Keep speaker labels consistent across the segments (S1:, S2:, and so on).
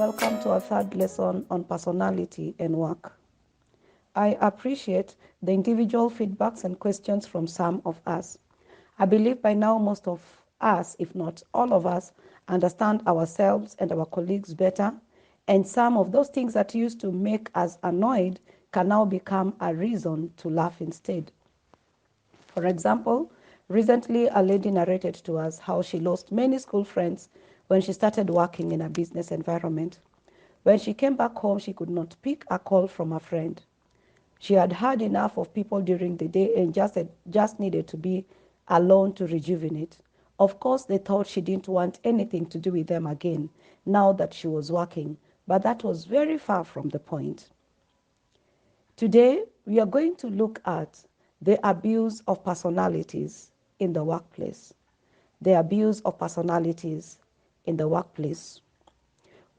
S1: welcome to our third lesson on personality and work. I appreciate the individual feedbacks and questions from some of us. I believe by now most of us, if not all of us, understand ourselves and our colleagues better, and some of those things that used to make us annoyed can now become a reason to laugh instead. For example, recently a lady narrated to us how she lost many school friends when she started working in a business environment. When she came back home, she could not pick a call from a friend. She had had enough of people during the day and just needed to be alone to rejuvenate. Of course, they thought she didn't want anything to do with them again now that she was working, but that was very far from the point. Today, we are going to look at the abuse of personalities in the workplace. The abuse of personalities in the workplace.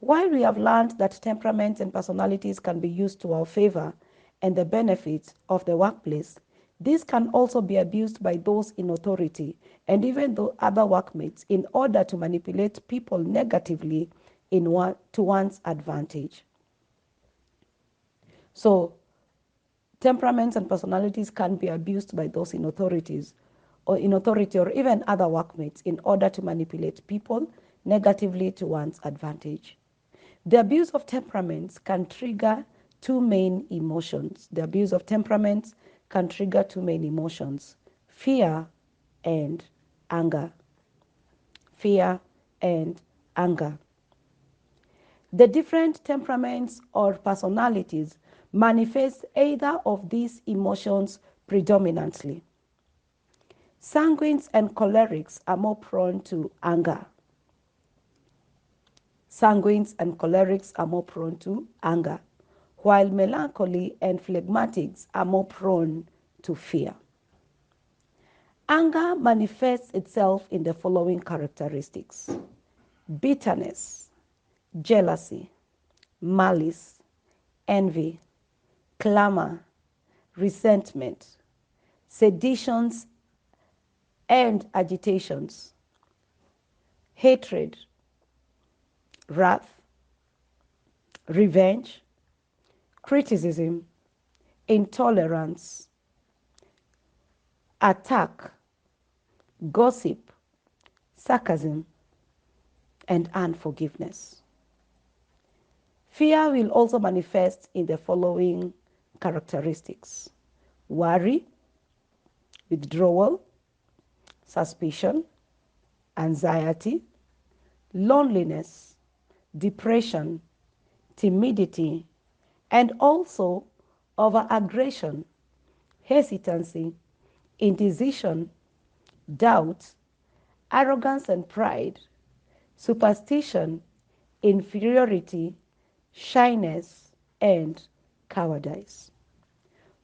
S1: While we have learned that temperaments and personalities can be used to our favor and the benefits of the workplace, this can also be abused by those in authority and even the other workmates in order to manipulate people negatively to one's advantage. So, temperaments and personalities can be abused by those in authority or even other workmates in order to manipulate people negatively to one's advantage. The abuse of temperaments can trigger two main emotions. The abuse of temperaments can trigger two main emotions: fear and anger. Fear and anger. The different temperaments or personalities manifest either of these emotions predominantly. Sanguines and cholerics are more prone to anger. Sanguines and cholerics are more prone to anger, while melancholy and phlegmatics are more prone to fear. Anger manifests itself in the following characteristics: bitterness, jealousy, malice, envy, clamor, resentment, seditions and agitations, hatred, wrath, revenge, criticism, intolerance, attack, gossip, sarcasm, and unforgiveness. Fear will also manifest in the following characteristics: worry, withdrawal, suspicion, anxiety, loneliness, depression, timidity, and also over-aggression, hesitancy, indecision, doubt, arrogance and pride, superstition, inferiority, shyness, and cowardice.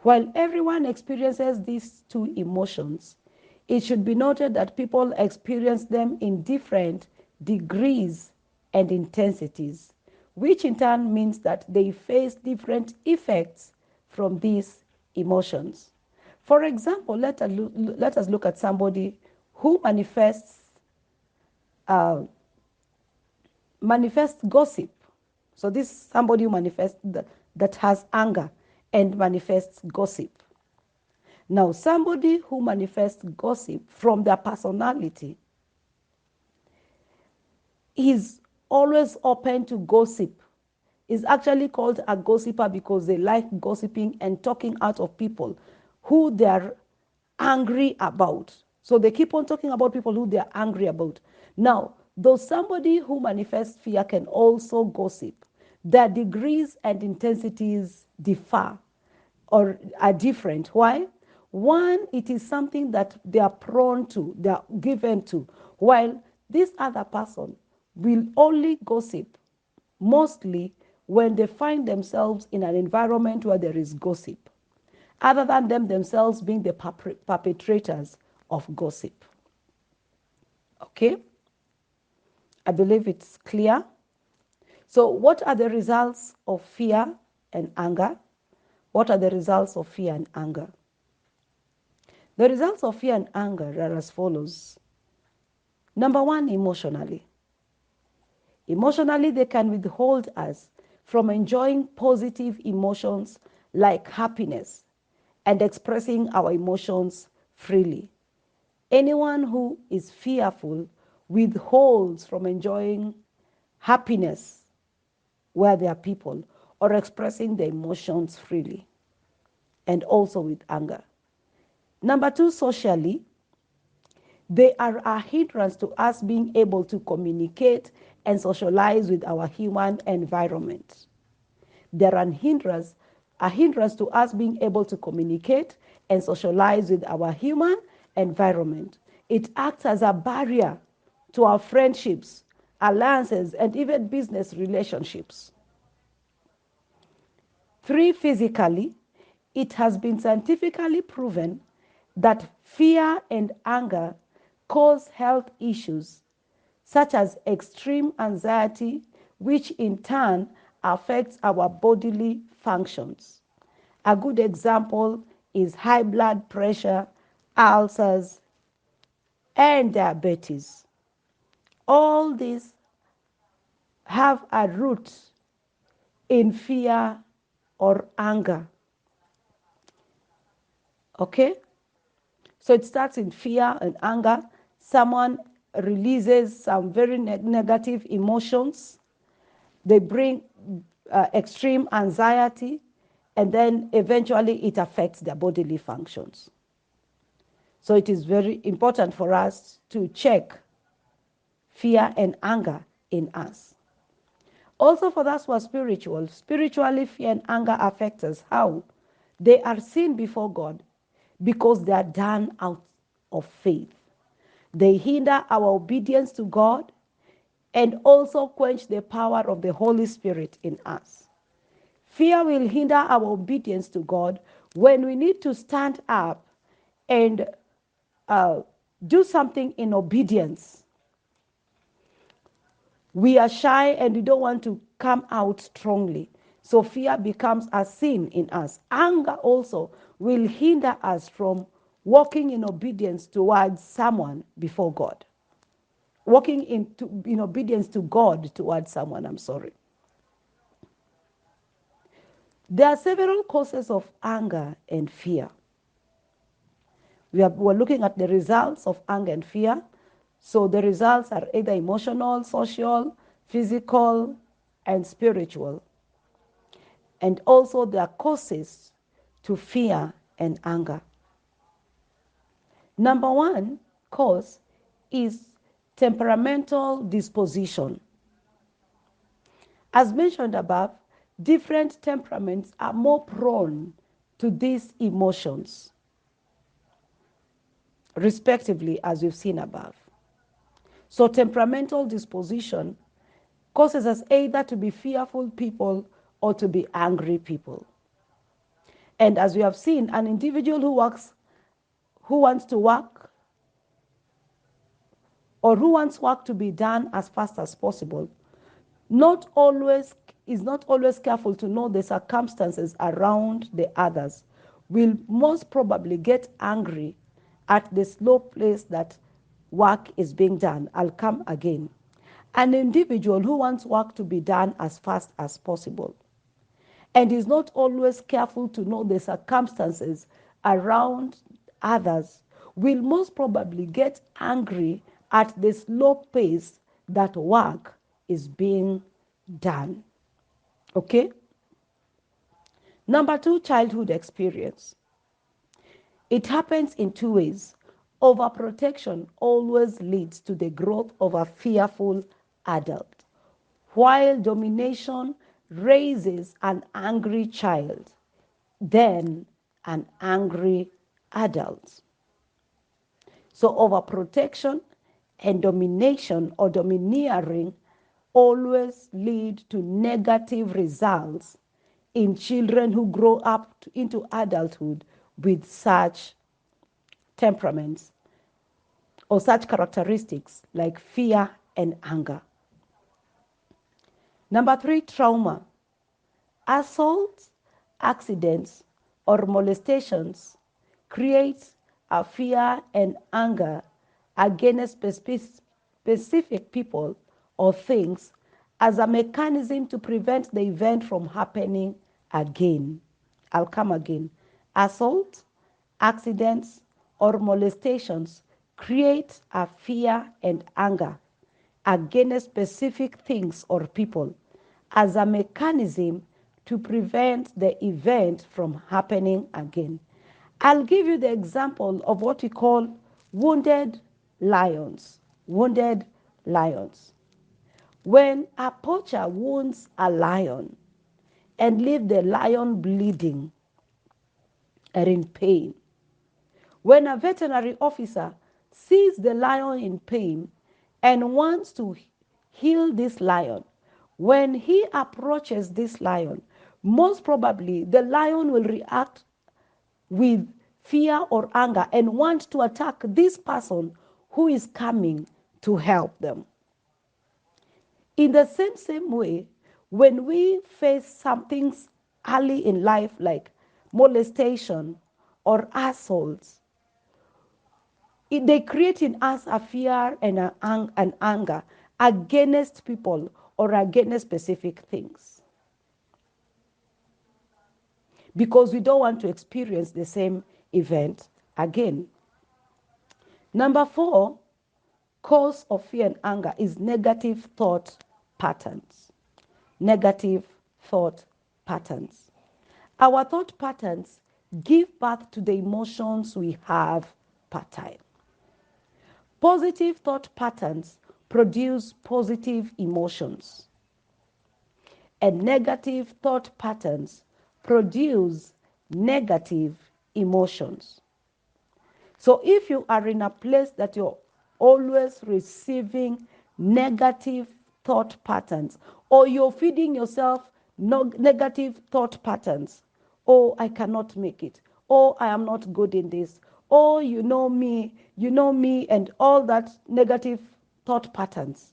S1: While everyone experiences these two emotions, it should be noted that people experience them in different degrees and intensities, which in turn means that they face different effects from these emotions. For example, let us look at somebody who manifests gossip. So this is somebody who manifests that has anger and manifests gossip. Now, somebody who manifests gossip from their personality is always open to gossip. Is actually called a gossiper because they like gossiping and talking out of people who they are angry about. So they keep on talking about people who they are angry about. Now, though somebody who manifests fear can also gossip, their degrees and intensities differ or are different. Why? One, it is something that they are prone to, they are given to, while this other person will only gossip mostly when they find themselves in an environment where there is gossip, other than them themselves being the perpetrators of gossip. Okay? I believe it's clear. So what are the results of fear and anger? What are the results of fear and anger? The results of fear and anger are as follows. Number one, emotionally. Emotionally, they can withhold us from enjoying positive emotions like happiness and expressing our emotions freely. Anyone who is fearful withholds from enjoying happiness where there are people or expressing their emotions freely, and also with anger. Number two, socially, they are a hindrance to us being able to communicate and socialize with our human environment. They're a hindrance to us being able to communicate and socialize with our human environment. It acts as a barrier to our friendships, alliances, and even business relationships. Three, physically, it has been scientifically proven that fear and anger cause health issues such as extreme anxiety, which in turn affects our bodily functions. A good example is high blood pressure, ulcers, and diabetes. All these have a root in fear or anger. Okay? So it starts in fear and anger. Someone releases some very negative emotions. They bring extreme anxiety, and then eventually it affects their bodily functions. So it is very important for us to check fear and anger in us. Also, for those who are spiritual, spiritually, fear and anger affect us. How? They are seen before God because they are done out of faith. They hinder our obedience to God and also quench the power of the Holy Spirit in us. Fear will hinder our obedience to God when we need to stand up and do something in obedience. We are shy and we don't want to come out strongly. So fear becomes a sin in us. Anger also will hinder us from walking in obedience towards someone before God. Walking in obedience to God towards someone, I'm sorry. There are several causes of anger and fear. We're looking at the results of anger and fear. So the results are either emotional, social, physical, and spiritual. And also there are causes to fear and anger. Number one cause is temperamental disposition. As mentioned above, different temperaments are more prone to these emotions, respectively, as we've seen above. So temperamental disposition causes us either to be fearful people or to be angry people. And as we have seen, an individual who wants to work or who wants work to be done as fast as possible, is not always careful to know the circumstances around the others, will most probably get angry at the slow pace that work is being done. I'll come again. An individual who wants work to be done as fast as possible and is not always careful to know the circumstances around others will most probably get angry at the slow pace that work is being done. Okay? Number two, childhood experience. It happens in two ways. Overprotection always leads to the growth of a fearful adult, while domination raises an angry child, then an angry adult. So overprotection and domination or domineering always lead to negative results in children who grow up into adulthood with such temperaments or such characteristics like fear and anger. Number three, trauma. Assaults, accidents, or molestations create a fear and anger against specific people or things as a mechanism to prevent the event from happening again. I'll come again. Assault, accidents, or molestations create a fear and anger against specific things or people as a mechanism to prevent the event from happening again. I'll give you the example of what we call wounded lions. Wounded lions. When a poacher wounds a lion and leaves the lion bleeding and in pain, when a veterinary officer sees the lion in pain and wants to heal this lion, when he approaches this lion, most probably the lion will react with fear or anger and want to attack this person who is coming to help them. In the same way, when we face some things early in life like molestation or assaults, they create in us a fear and an anger against people or against specific things, because we don't want to experience the same event again. Number 4, cause of fear and anger is negative thought patterns. Negative thought patterns. Our thought patterns give birth to the emotions we have per time. Positive thought patterns produce positive emotions, and negative thought patterns produce negative emotions. So if you are in a place that you're always receiving negative thought patterns, or you're feeding yourself negative thought patterns, oh, I cannot make it, oh, I am not good in this, oh, you know me, and all that negative thought patterns.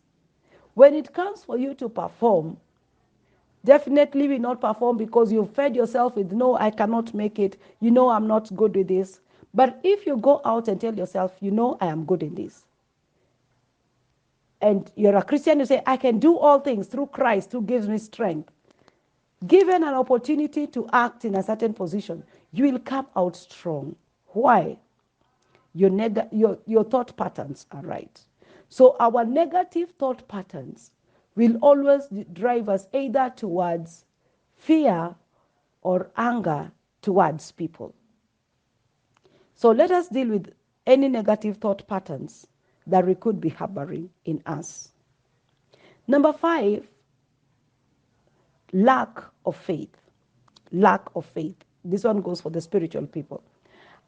S1: When it comes for you to perform, definitely will not perform because you fed yourself with, no, I cannot make it, I'm not good with this. But if you go out and tell yourself, I am good in this, and you're a Christian, you say, I can do all things through Christ who gives me strength. Given an opportunity to act in a certain position, you will come out strong. Why? Your thought patterns are right. So our negative thought patterns will always drive us either towards fear or anger towards people. So let us deal with any negative thought patterns that we could be harboring in us. Number 5, lack of faith. Lack of faith. This one goes for the spiritual people.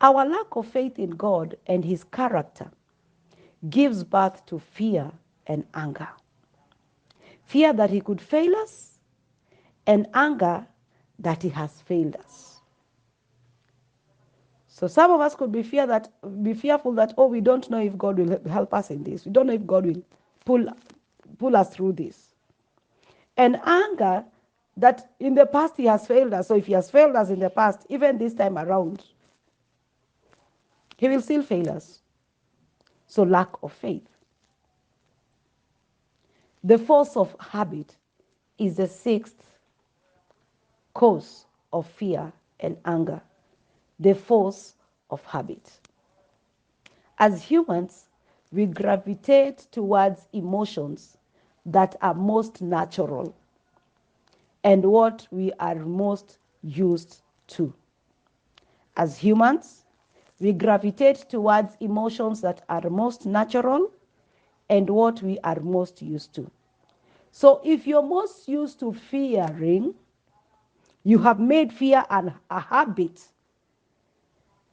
S1: Our lack of faith in God and his character gives birth to fear and anger. Fear that he could fail us, and anger that he has failed us. So some of us could be fearful that, oh, we don't know if God will help us in this. We don't know if God will pull us through this. And anger that in the past he has failed us. So if he has failed us in the past, even this time around, he will still fail us. So lack of faith. The force of habit is the 6th cause of fear and anger. The force of habit. As humans, we gravitate towards emotions that are most natural and what we are most used to. As humans, we gravitate towards emotions that are most natural and what we are most used to. So if you're most used to fearing, you have made fear a habit,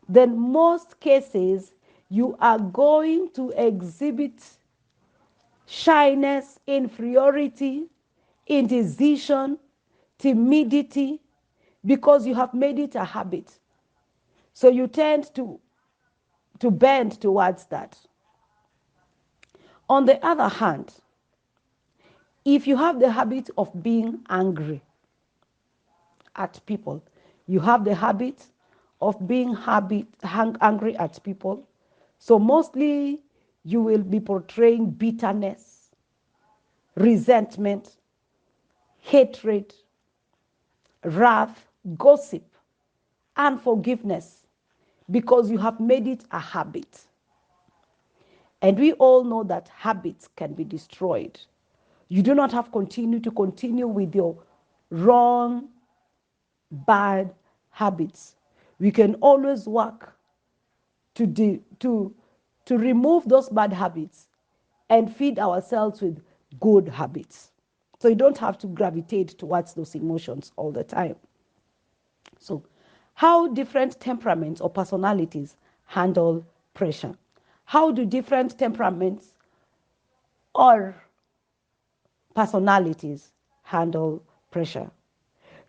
S1: then most cases you are going to exhibit shyness, inferiority, indecision, timidity, because you have made it a habit. So you tend to bend towards that. On the other hand, if you have the habit of being angry at people, you have the habit of being angry at people, so mostly you will be portraying bitterness, resentment, hatred, wrath, gossip, unforgiveness, because you have made it a habit. And we all know that habits can be destroyed. You do not have to continue with your wrong, bad habits. We can always work to remove those bad habits and feed ourselves with good habits. So you don't have to gravitate towards those emotions all the time. So, how different temperaments or personalities handle pressure? How do different temperaments or personalities handle pressure?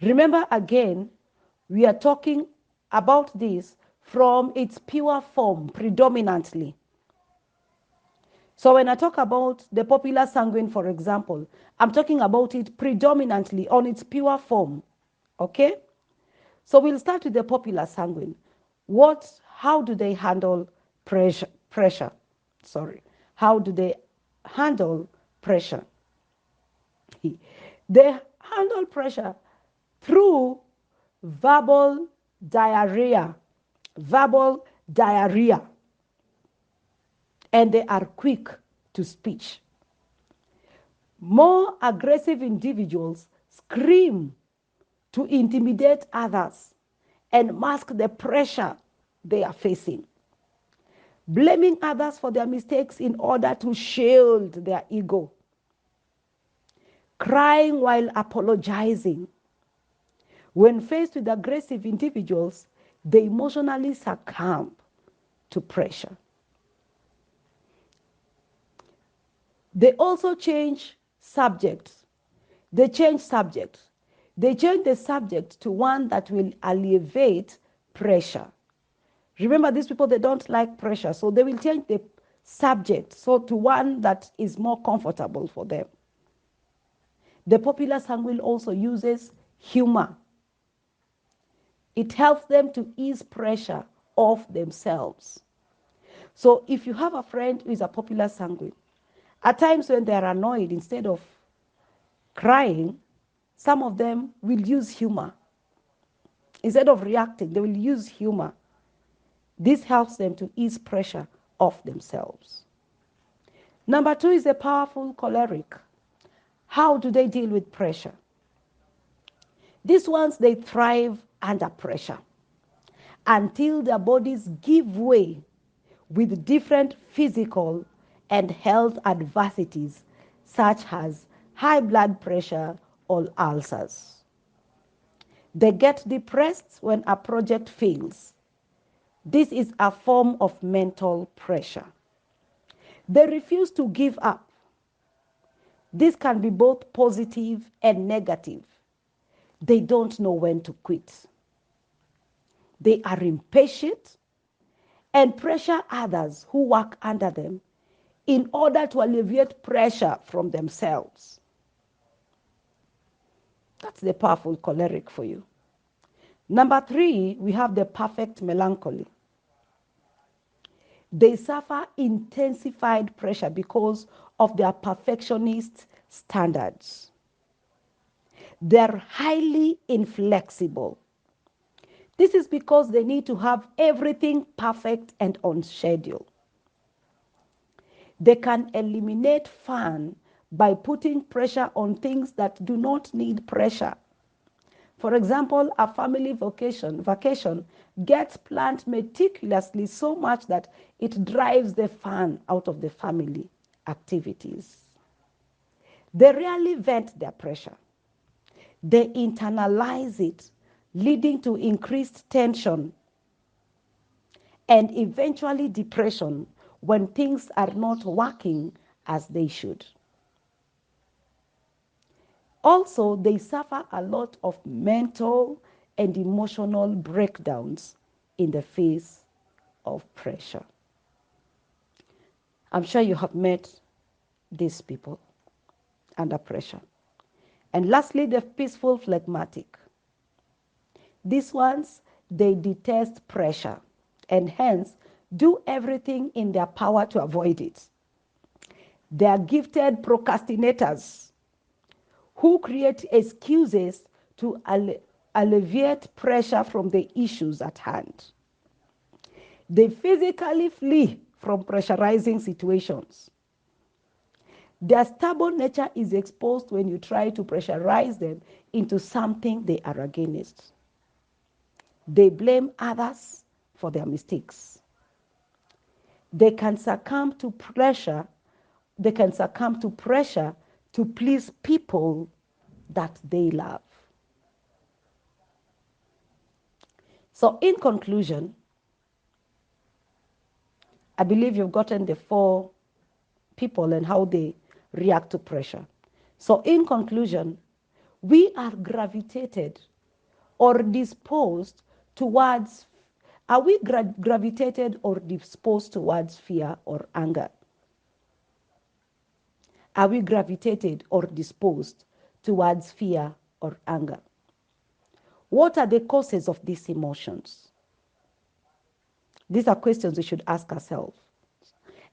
S1: Remember again, we are talking about this from its pure form predominantly. So when I talk about the popular sanguine, for example, I'm talking about it predominantly on its pure form. Okay? So we'll start with the popular sanguine. How do they handle pressure? How do they handle pressure? They handle pressure through verbal diarrhea. Verbal diarrhea. And they are quick to speech. More aggressive individuals scream to intimidate others and mask the pressure they are facing, blaming others for their mistakes in order to shield their ego, crying while apologizing. When faced with aggressive individuals, they emotionally succumb to pressure. They also change subjects. They change subjects. They change the subject to one that will alleviate pressure. Remember, these people, they don't like pressure, so they will change the subject to one that is more comfortable for them. The popular sanguine also uses humor. It helps them to ease pressure off themselves. So if you have a friend who is a popular sanguine, at times when they are annoyed, instead of crying, some of them will use humor. Instead of reacting, they will use humor. This helps them to ease pressure off themselves. Number 2 is a powerful choleric. How do they deal with pressure? These ones, they thrive under pressure until their bodies give way with different physical and health adversities, such as high blood pressure or ulcers. They get depressed when a project fails. This is a form of mental pressure. They refuse to give up. This can be both positive and negative. They don't know when to quit. They are impatient and pressure others who work under them in order to alleviate pressure from themselves. That's the powerful choleric for you. Number 3, we have the perfect melancholy. They suffer intensified pressure because of their perfectionist standards. They're highly inflexible. This is because they need to have everything perfect and on schedule. They can eliminate fun by putting pressure on things that do not need pressure. For example, a family vacation gets planned meticulously so much that it drives the fun out of the family activities. They rarely vent their pressure. They internalize it, leading to increased tension and eventually depression when things are not working as they should. Also, they suffer a lot of mental and emotional breakdowns in the face of pressure. I'm sure you have met these people under pressure. And lastly, the peaceful phlegmatic. These ones, they detest pressure and hence do everything in their power to avoid it. They are gifted procrastinators who create excuses to alleviate pressure from the issues at hand. They physically flee from pressurizing situations. Their stubborn nature is exposed when you try to pressurize them into something they are against. They blame others for their mistakes. They can succumb to pressure. They can succumb to pressure to please people that they love. So, in conclusion, I believe you've gotten the 4 people and how they react to pressure. So, in conclusion, we are gravitated or disposed towards, are we gravitated or disposed towards fear or anger? Are we gravitated or disposed towards fear or anger? What are the causes of these emotions? These are questions we should ask ourselves.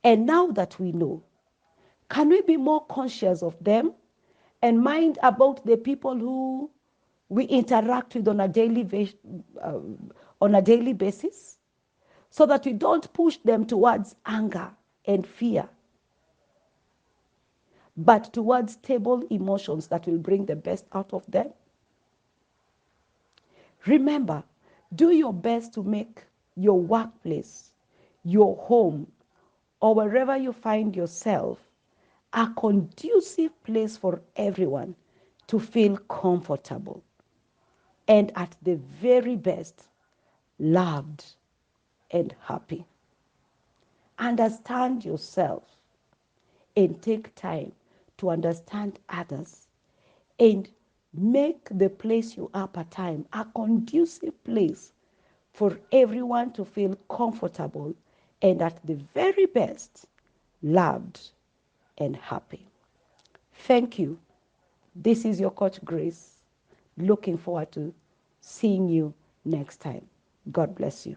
S1: And now that we know, can we be more conscious of them and mind about the people who we interact with on a daily basis, so that we don't push them towards anger and fear, but towards stable emotions that will bring the best out of them? Remember, do your best to make your workplace, your home, or wherever you find yourself a conducive place for everyone to feel comfortable and, at the very best, loved and happy. Understand yourself and take time to understand others, and make the place you are part time a conducive place for everyone to feel comfortable and, at the very best, loved and happy. Thank you. This is your Coach Grace. Looking forward to seeing you next time. God bless you.